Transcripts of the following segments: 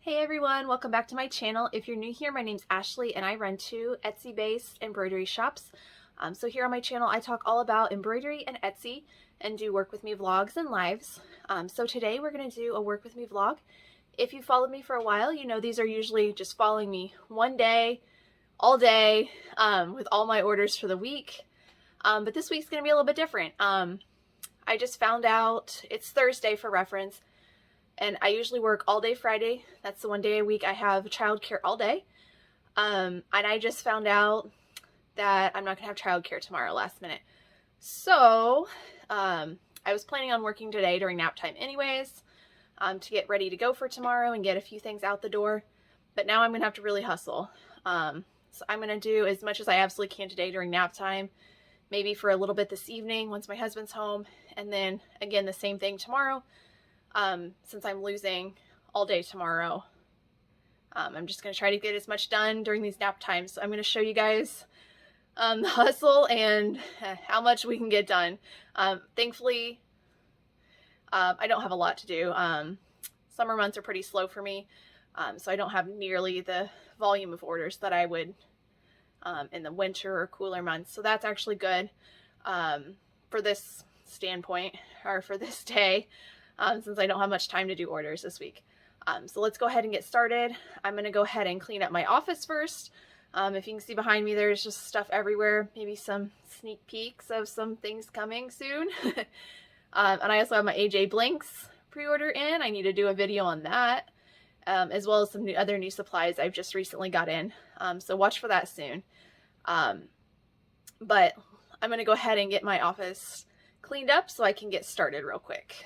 Hey everyone, welcome back to my channel. If you're new here, my name's Ashley and I run two Etsy-based embroidery shops. So here on my channel, I talk all about embroidery and Etsy and do work with me vlogs and lives. So today we're going to do a work with me vlog. If you followed me for a while, you know these are usually just following me one day, all day, with all my orders for the week. But this week's going to be a little bit different. I just found out, it's Thursday for reference, and I usually work all day Friday. That's the one day a week I have childcare all day. And I just found out that I'm not gonna have childcare tomorrow last minute. So I was planning on working today during nap time anyways, to get ready to go for tomorrow and get a few things out the door. But now I'm gonna have to really hustle. So I'm gonna do as much as I absolutely can today during nap time, maybe for a little bit this evening once my husband's home, and then again the same thing tomorrow. Since I'm losing all day tomorrow, I'm just going to try to get as much done during these nap times. So I'm going to show you guys the hustle and how much we can get done. Thankfully, I don't have a lot to do. Summer months are pretty slow for me, so I don't have nearly the volume of orders that I would in the winter or cooler months. So that's actually good for this standpoint, or for this day. Since I don't have much time to do orders this week. So let's go ahead and get started. I'm going to go ahead and clean up my office first. If you can see behind me, there's just stuff everywhere. Maybe some sneak peeks of some things coming soon. And I also have my AJ Blanks pre-order in. I need to do a video on that, as well as some other new supplies I've just recently got in. So watch for that soon. But I'm going to go ahead and get my office cleaned up so I can get started real quick.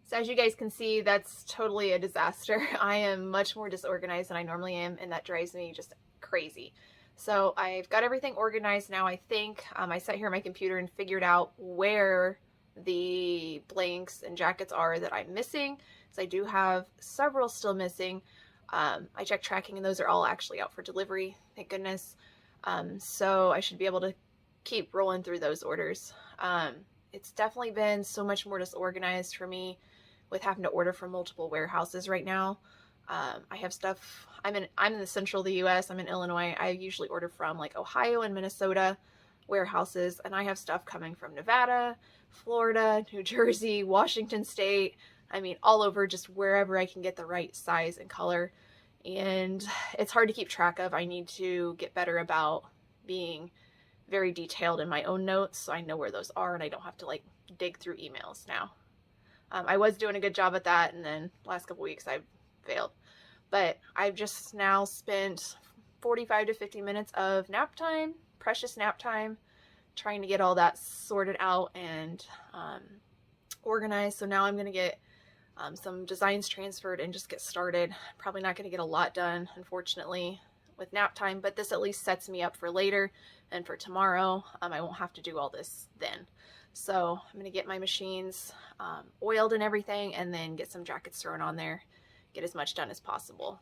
So as you guys can see, that's totally a disaster. I am much more disorganized than I normally am, and that drives me just crazy. So I've got everything organized now, I think. I sat here on my computer and figured out where the blanks and jackets are that I'm missing. So I do have several still missing. I checked tracking and those are all actually out for delivery, thank goodness. So I should be able to keep rolling through those orders. It's definitely been so much more disorganized for me with having to order from multiple warehouses right now. I have stuff, I'm in the central of the US, I'm in Illinois. I usually order from like Ohio and Minnesota warehouses, and I have stuff coming from Nevada, Florida, New Jersey, Washington State. I mean, all over, just wherever I can get the right size and color. And it's hard to keep track of. I need to get better about being very detailed in my own notes so I know where those are and I don't have to like dig through emails now. I was doing a good job at that, and then last couple weeks I've failed. But I've just now spent 45 to 50 minutes of nap time, precious nap time, trying to get all that sorted out and organized. So now I'm going to get some designs transferred and just get started. Probably not going to get a lot done, unfortunately, with nap time, but this at least sets me up for later and for tomorrow. I won't have to do all this then. So I'm going to get my machines oiled and everything, and then get some jackets thrown on there, get as much done as possible.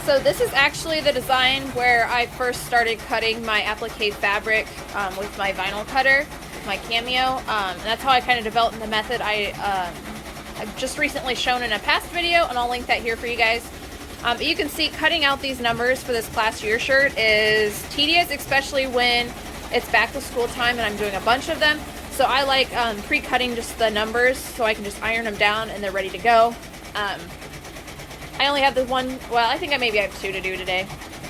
So this is actually the design where I first started cutting my applique fabric with my vinyl cutter, my Cameo, and that's how I kind of developed the method I've just recently shown in a past video, and I'll link that here for you guys. You can see cutting out these numbers for this class year shirt is tedious, especially when it's back to school time and I'm doing a bunch of them. So I like pre-cutting just the numbers so I can just iron them down and they're ready to go. I only have the one, well, I think I maybe have two to do today.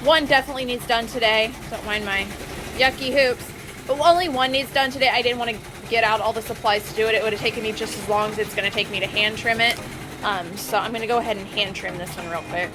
One definitely needs done today. Don't mind my yucky hoops. But only one needs done today. I didn't want to get out all the supplies to do it. It would have taken me just as long as it's going to take me to hand trim it. So I'm going to go ahead and hand trim this one real quick.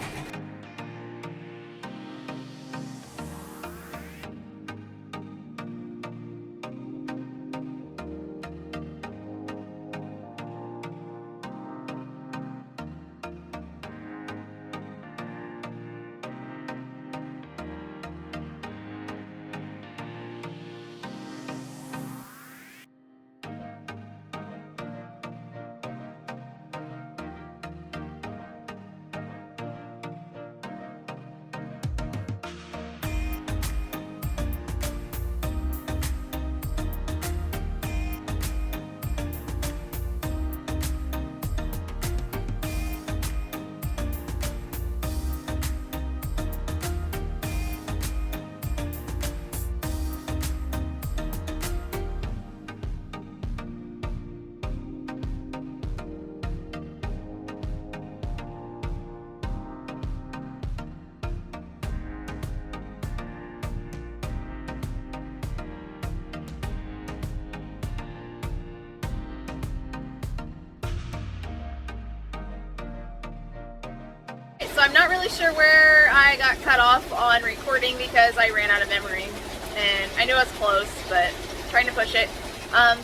I'm not really sure where I got cut off on recording because I ran out of memory. And I knew I was close, but trying to push it.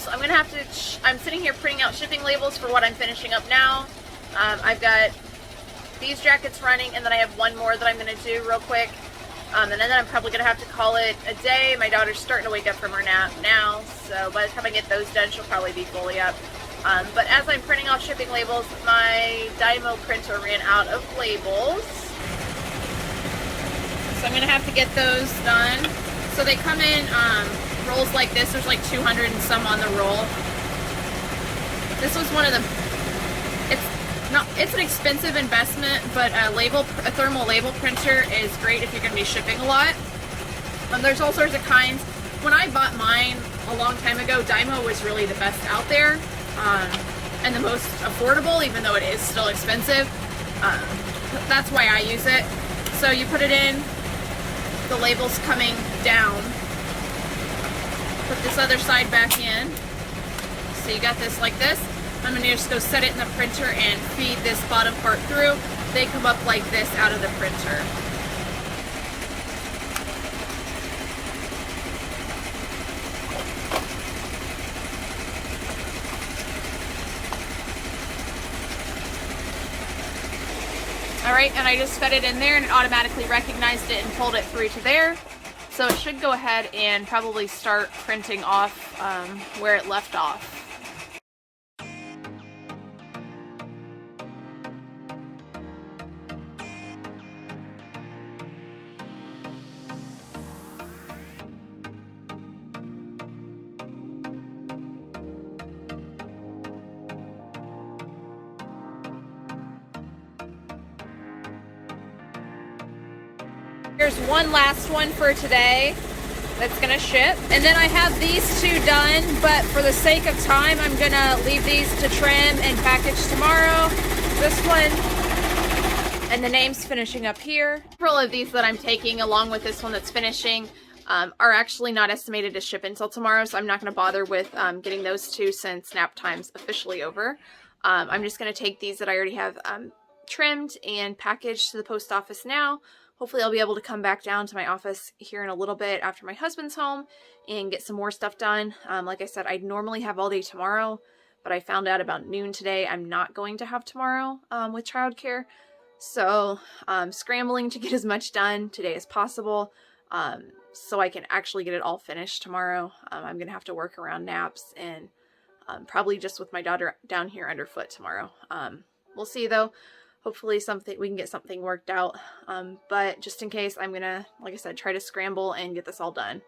So I'm gonna have to, I'm sitting here printing out shipping labels for what I'm finishing up now. I've got these jackets running, and then I have one more that I'm gonna do real quick. And then I'm probably gonna have to call it a day. My daughter's starting to wake up from her nap now, so by the time I get those done, she'll probably be fully up. But as I'm printing off shipping labels, my Dymo printer ran out of labels. So I'm gonna have to get those done. So they come in rolls like this. There's like 200 and some on the roll. This was one of the, it's an expensive investment, but a thermal label printer is great if you're gonna be shipping a lot. There's all sorts of kinds. When I bought mine a long time ago, Dymo was really the best out there, and the most affordable, even though it is still expensive. That's why I use it. So you put it in, the label's coming down. Put this other side back in. So you got this like this. I'm gonna just go set it in the printer and feed this bottom part through. They come up like this out of the printer. Alright, and I just fed it in there and it automatically recognized it and pulled it through to there. So it should go ahead and probably start printing off where it left off. Here's one last one for today that's gonna ship. And then I have these two done, but for the sake of time, I'm gonna leave these to trim and package tomorrow. This one, and the name's finishing up here. Several of these that I'm taking, along with this one that's finishing, are actually not estimated to ship until tomorrow, so I'm not gonna bother with getting those two since nap time's officially over. I'm just gonna take these that I already have trimmed and packaged to the post office now. Hopefully I'll be able to come back down to my office here in a little bit after my husband's home and get some more stuff done. Like I said, I'd normally have all day tomorrow, but I found out about noon today I'm not going to have tomorrow with childcare. So I'm scrambling to get as much done today as possible so I can actually get it all finished tomorrow. I'm going to have to work around naps and probably just with my daughter down here underfoot tomorrow. We'll see though. Hopefully we can get something worked out, but just in case, I'm gonna, like I said, try to scramble and get this all done.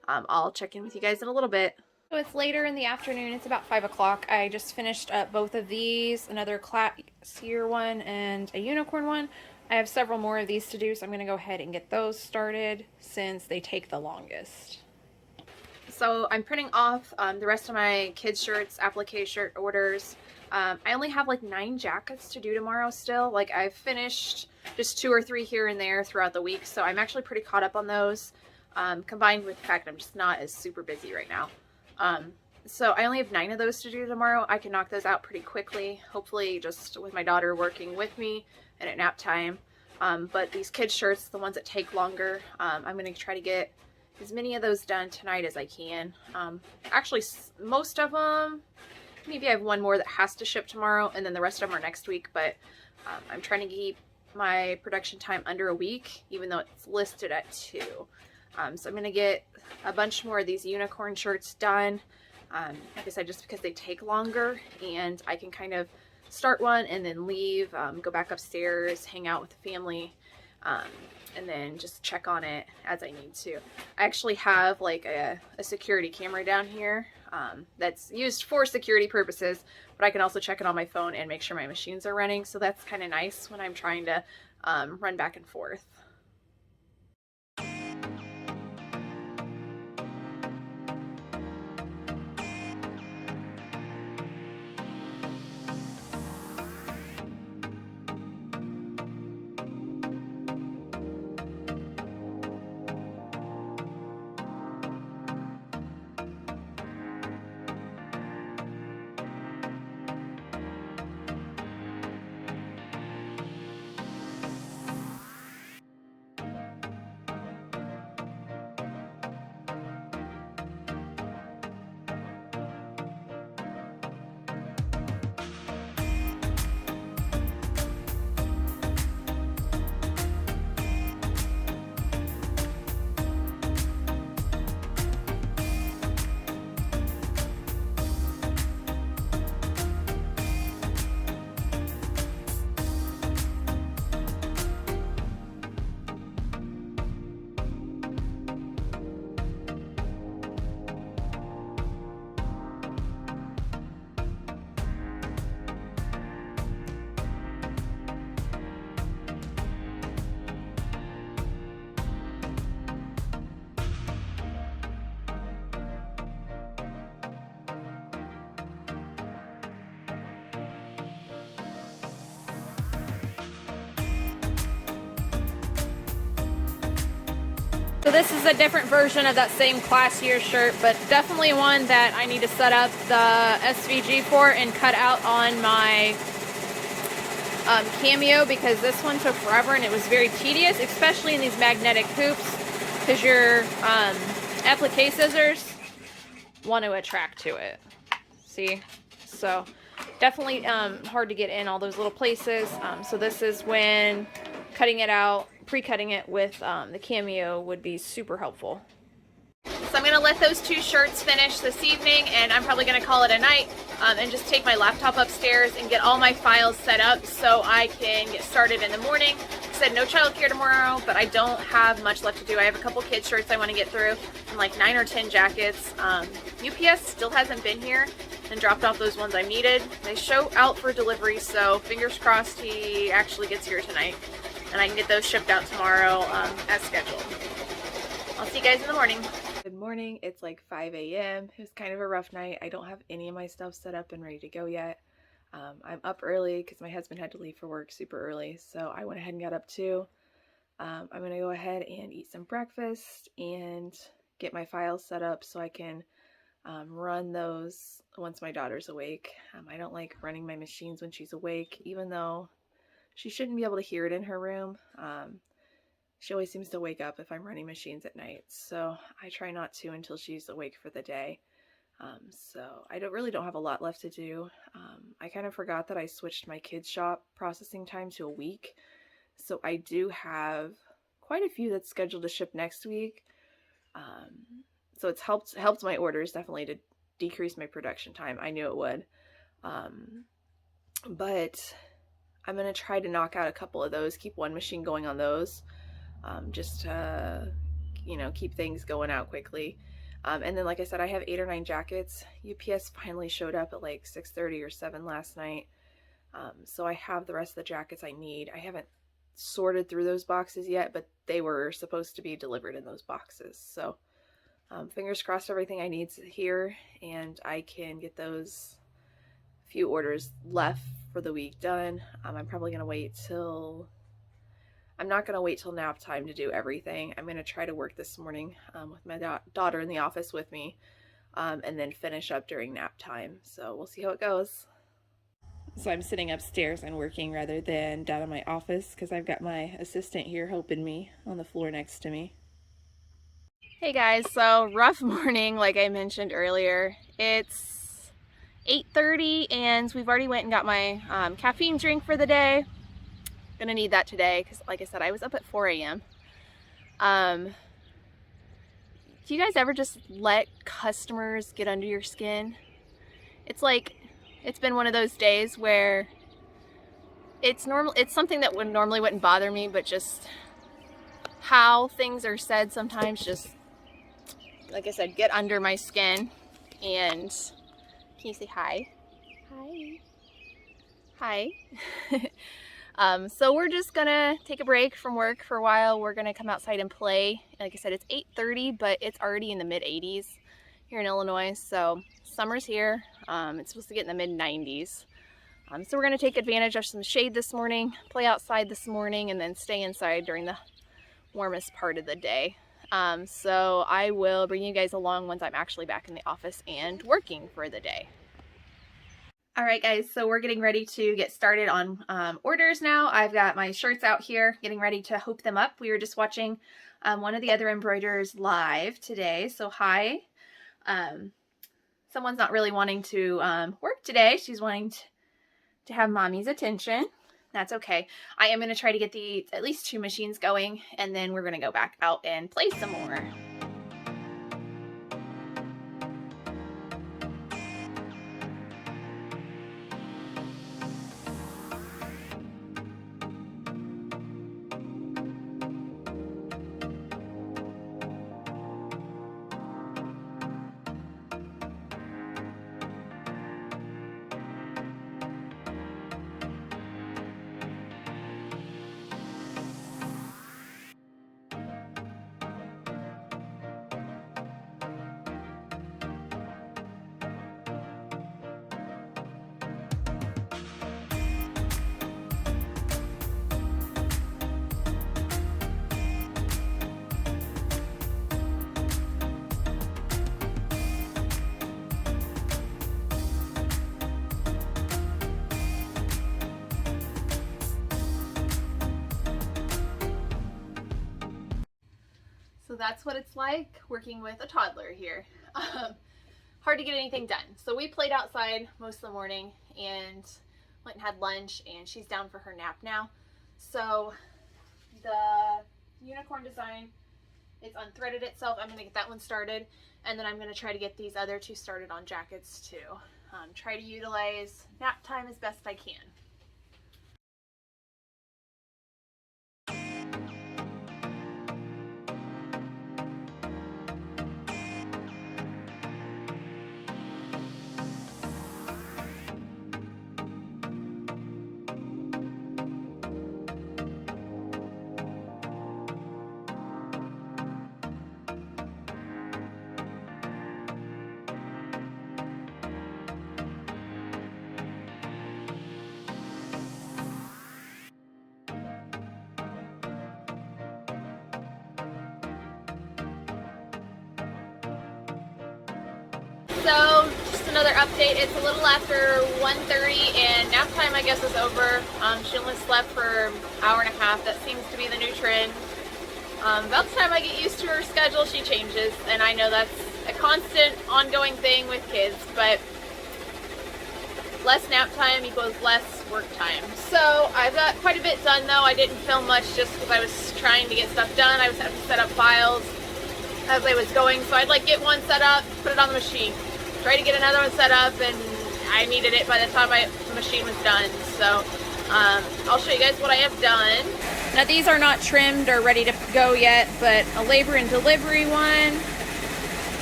I'll check in with you guys in a little bit. So it's later in the afternoon, it's about 5 o'clock. I just finished up both of these, another classier one and a unicorn one. I have several more of these to do, so I'm gonna go ahead and get those started since they take the longest. So I'm printing off the rest of my kids' shirts, applique shirt orders. I only have like 9 jackets to do tomorrow still. Like I've finished just 2 or 3 here and there throughout the week, so I'm actually pretty caught up on those, combined with the fact I'm just not as super busy right now. So I only have 9 of those to do tomorrow. I can knock those out pretty quickly, hopefully just with my daughter working with me and at nap time. But these kids' shirts, the ones that take longer, I'm going to try to get as many of those done tonight as I can. Actually, most of them, maybe I have one more that has to ship tomorrow, and then the rest of them are next week, but I'm trying to keep my production time under a week, even though it's listed at 2. So I'm going to get a bunch more of these unicorn shirts done, like I said, just because they take longer, and I can kind of start one and then leave, go back upstairs, hang out with the family, and then just check on it as I need to. I actually have like a security camera down here that's used for security purposes, but I can also check it on my phone and make sure my machines are running, so that's kind of nice when I'm trying to run back and forth. So this is a different version of that same classier shirt, but definitely one that I need to set up the SVG for and cut out on my Cameo, because this one took forever and it was very tedious, especially in these magnetic hoops, because your applique scissors want to attract to it. See? So definitely hard to get in all those little places. So this is when cutting it out, pre-cutting it with the Cameo would be super helpful. So I'm going to let those two shirts finish this evening, and I'm probably going to call it a night and just take my laptop upstairs and get all my files set up so I can get started in the morning. I said no childcare tomorrow, but I don't have much left to do. I have a couple kids shirts I want to get through and like 9 or 10 jackets. UPS still hasn't been here and dropped off those ones I needed. They show out for delivery, so fingers crossed he actually gets here tonight and I can get those shipped out tomorrow as scheduled. I'll see you guys in the morning. Good morning. It's like 5 a.m. It was kind of a rough night. I don't have any of my stuff set up and ready to go yet. I'm up early because my husband had to leave for work super early, so I went ahead and got up too. I'm going to go ahead and eat some breakfast and get my files set up so I can run those once my daughter's awake. I don't like running my machines when she's awake, even though she shouldn't be able to hear it in her room. She always seems to wake up if I'm running machines at night, so I try not to until she's awake for the day. So I really don't have a lot left to do. I kind of forgot that I switched my kids shop processing time to a week, so I do have quite a few that's scheduled to ship next week. So it's helped my orders definitely to decrease my production time. I knew it would, but I'm gonna try to knock out a couple of those, keep one machine going on those. Just to, you know, keep things going out quickly. And then, like I said, I have 8 or 9 jackets. UPS finally showed up at like 6:30 or 7 last night. So I have the rest of the jackets I need. I haven't sorted through those boxes yet, but they were supposed to be delivered in those boxes. So fingers crossed everything I need here, and I can get those few orders left for the week done. I'm probably going to wait till... I'm not going to wait till nap time to do everything. I'm going to try to work this morning with my daughter in the office with me, and then finish up during nap time. So we'll see how it goes. So I'm sitting upstairs and working rather than down in my office because I've got my assistant here helping me on the floor next to me. Hey guys, so rough morning like I mentioned earlier. It's 8:30 and we've already went and got my caffeine drink for the day. Gonna need that today because, like I said, I was up at 4 a.m. Do you guys ever just let customers get under your skin? It's like, it's been one of those days where it's something that normally wouldn't bother me, but just how things are said sometimes just, like I said, get under my skin. And can you say hi? Hi. So we're just gonna take a break from work for a while. We're gonna come outside and play. Like I said, it's 8:30, but it's already in the mid-80s here in Illinois. So summer's here. It's supposed to get in the mid-90s. So we're gonna take advantage of some shade this morning, play outside this morning, and then stay inside during the warmest part of the day. So I will bring you guys along once I'm actually back in the office and working for the day. Alright guys, so we're getting ready to get started on orders now. I've got my shirts out here, getting ready to hoop them up. We were just watching one of the other embroiderers live today, so hi. Someone's not really wanting to work today. She's wanting to have mommy's attention. That's okay. I am going to try to get at least 2 machines going, and then we're going to go back out and play some more. that's what it's like working with a toddler here. Hard to get anything done. So we played outside most of the morning and went and had lunch, and she's down for her nap now. So the unicorn design, it's unthreaded itself. I'm gonna get that one started, and then I'm gonna try to get these other two started on jackets too. Try to utilize nap time as best I can. So, just another update. It's a little after 1:30 and nap time, I guess, is over. She only slept for an hour and a half. That seems to be the new trend. About the time I get used to her schedule, she changes. And I know that's a constant, ongoing thing with kids, but less nap time equals less work time. So, I've got quite a bit done, though. I didn't film much just because I was trying to get stuff done. I was having to set up files as I was going. So, I'd like get one set up, put it on the machine. Try to get another one set up, and I needed it by the time the machine was done. So I'll show you guys what I have done. Now these are not trimmed or ready to go yet, but a labor and delivery one,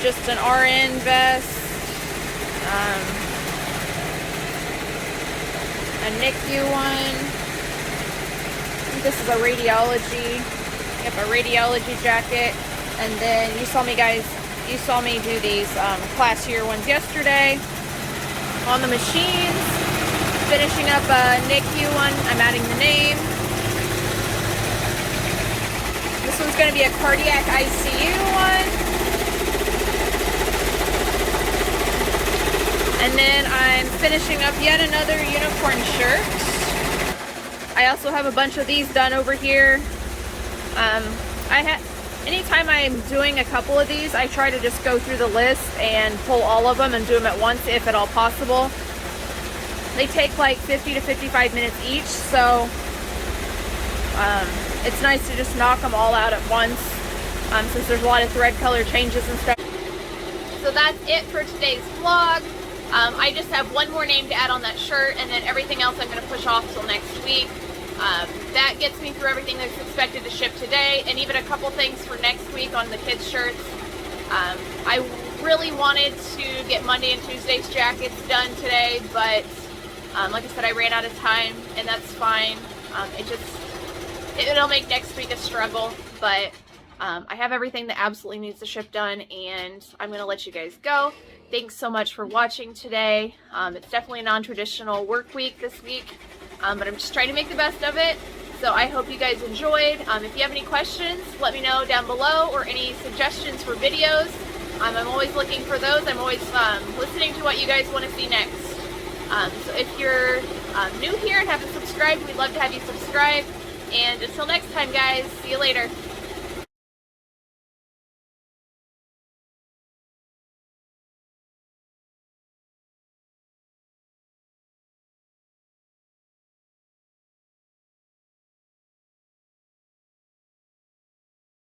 just an RN vest, a NICU one. I think this is a radiology. Yep, a radiology jacket. And then you saw me do these class year ones yesterday on the machines. Finishing up a NICU one. I'm adding the name. This one's going to be a cardiac ICU one. And then I'm finishing up yet another unicorn shirt. I also have a bunch of these done over here. Anytime I'm doing a couple of these, I try to just go through the list and pull all of them and do them at once, if at all possible. They take like 50 to 55 minutes each, so it's nice to just knock them all out at once, since there's a lot of thread color changes and stuff. So that's it for today's vlog. I just have one more name to add on that shirt, and then everything else I'm going to push off till next week. That gets me through everything that's expected to ship today, and even a couple things for next week on the kids' shirts. I really wanted to get Monday and Tuesday's jackets done today, but like I said, I ran out of time, and that's fine. It'll make next week a struggle, but I have everything that absolutely needs to ship done, and I'm going to let you guys go. Thanks so much for watching today. It's definitely a non-traditional work week this week. But I'm just trying to make the best of it. So I hope you guys enjoyed. If you have any questions, let me know down below, or any suggestions for videos. I'm always looking for those. I'm always listening to what you guys want to see next. So if you're new here and haven't subscribed, we'd love to have you subscribe. And until next time, guys, see you later.